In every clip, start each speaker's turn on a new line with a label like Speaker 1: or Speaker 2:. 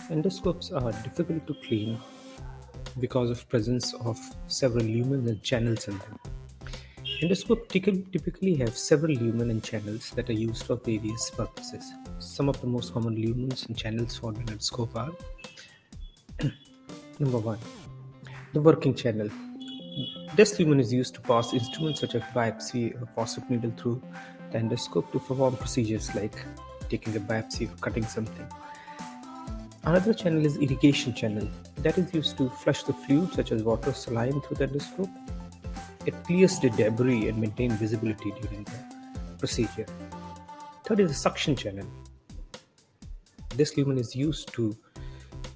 Speaker 1: Endoscopes are difficult to clean because of presence of several lumen and channels in them. Endoscopes typically have several lumen and channels that are used for various purposes. Some of the most common lumens and channels found in endoscope are: number one, the working channel. This lumen is used to pass instruments such as biopsy or forceps needle through the endoscope to perform procedures like taking a biopsy or cutting something. Another channel is irrigation channel that is used to flush the fluid such as water, saline through the endoscope. It clears the debris and maintains visibility during the procedure. Third is the suction channel. This lumen is used to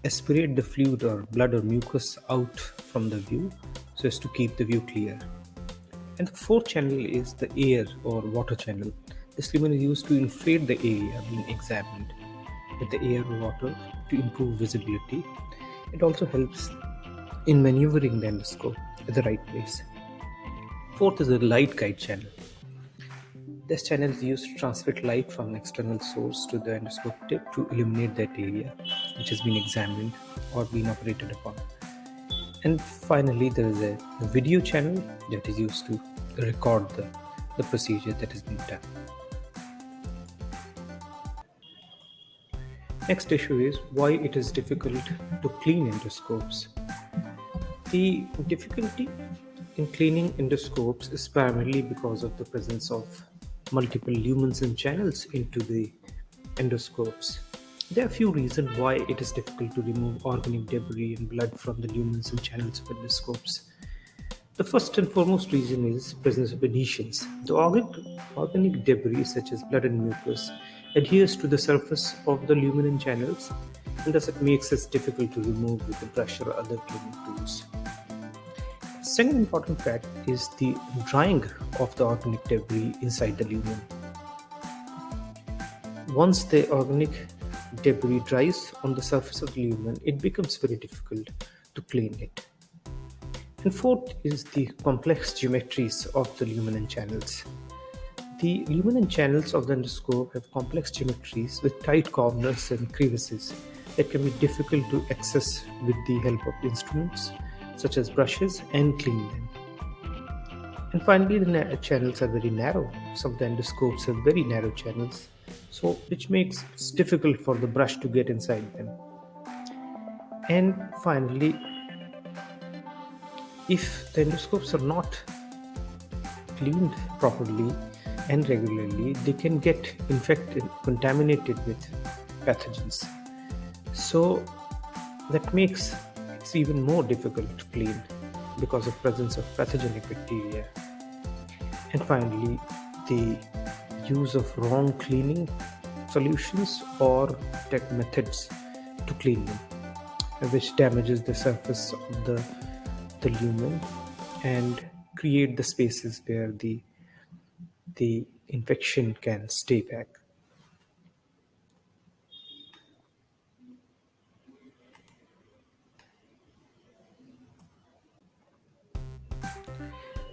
Speaker 1: aspirate the fluid or blood or mucus out from the view so as to keep the view clear. And the fourth channel is the air or water channel. This lumen is used to inflate the area being examined with the air or water to improve visibility. It also helps in maneuvering the endoscope at the right place. Fourth is the light guide channel. This channel is used to transmit light from an external source to the endoscope tip to illuminate that area which has been examined or been operated upon. And finally, there is a video channel that is used to record the procedure that has been done. Next issue is why it is difficult to clean endoscopes. The difficulty in cleaning endoscopes is primarily because of the presence of multiple lumens and channels into the endoscopes. There are a few reasons why it is difficult to remove organic debris and blood from the lumens and channels of endoscopes. The first and foremost reason is presence of adhesions. The organic debris such as blood and mucus adheres to the surface of the lumen and channels, and thus it makes it difficult to remove with a brush or other cleaning tools. Second important fact is the drying of the organic debris inside the lumen. Once the organic debris dries on the surface of the lumen, it becomes very difficult to clean it. And fourth is the complex geometries of the lumen and channels. The lumen and channels of the endoscope have complex geometries with tight corners and crevices that can be difficult to access with the help of instruments such as brushes and clean them. And finally, the channels are very narrow. Some of the endoscopes have very narrow channels, which makes it difficult for the brush to get inside them. And finally, if the endoscopes are not cleaned properly and regularly, they can get infected, contaminated with pathogens. So that makes it even more difficult to clean because of presence of pathogenic bacteria. And finally, the use of wrong cleaning solutions or tech methods to clean them, which damages the surface of the lumen and create the spaces where the infection can stay back.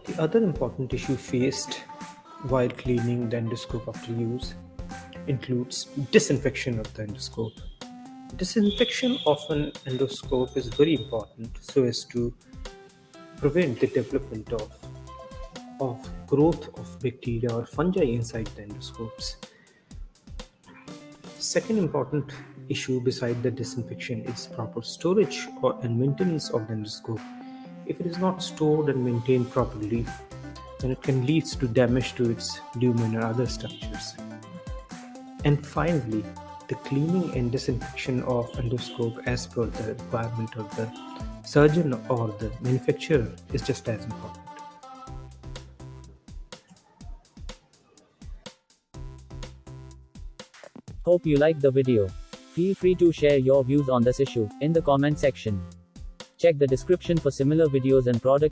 Speaker 1: The other important issue faced while cleaning the endoscope after use includes disinfection of the endoscope. Disinfection of an endoscope is very important so as to prevent the development of growth of bacteria or fungi inside the endoscopes. Second important issue beside the disinfection is proper storage and maintenance of the endoscope. If it is not stored and maintained properly, then it can lead to damage to its lumen or other structures. And finally, the cleaning and disinfection of endoscope as per the requirement of the surgeon or the manufacturer is just as important.
Speaker 2: Hope you liked the video. Feel free to share your views on this issue in the comment section. Check the description for similar videos and product